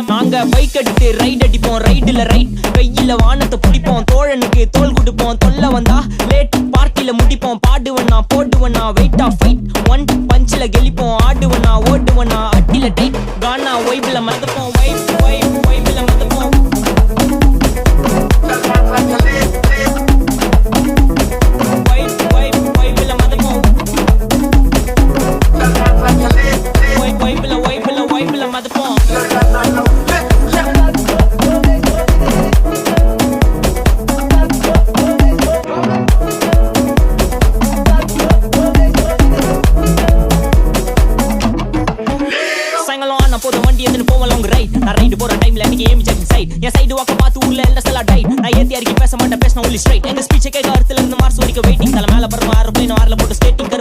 நாங்க பைக் எடுத்து ரைட் அடிப்போம், ரைடுல ரைட் வெயில வானத்தை பிடிப்போம், தோழனுக்கு தோல் கொடுப்போம், தொல்ல வந்தா லேட் பார்ட்டில முடிப்போம், பாடுவனா போடுவனா வெயிட் ஆஃப் ஃபைட் ஒன் பஞ்சில கெளிப்போம், ஆடுவனா ஓடுவனா அட்டில டைட் கானா வைப்ல மதப்போம், வைப்ல மதப்போம். நான் ரைடு போற டைம்ல நீங்க ஏமி ஜெட் சைட் என் சைடு வாக்க பார்த்து ஊர்ல எல்லாம் செல்லா டைட் நான் ஏத்தி அறிக்கை பேச மாட்டேன் பேசின ஒன்லி ஸ்ட்ரைட் எங்க ஸ்பீச் கேட்க அர்த்தல இருந்து மார்ஸ் வரைக்கும் வெயிட்டிங் தலை மேல பறக்கும் ஏரோப்ளேன் ஆர்ல போட்டு ஸ்கேட்டிங்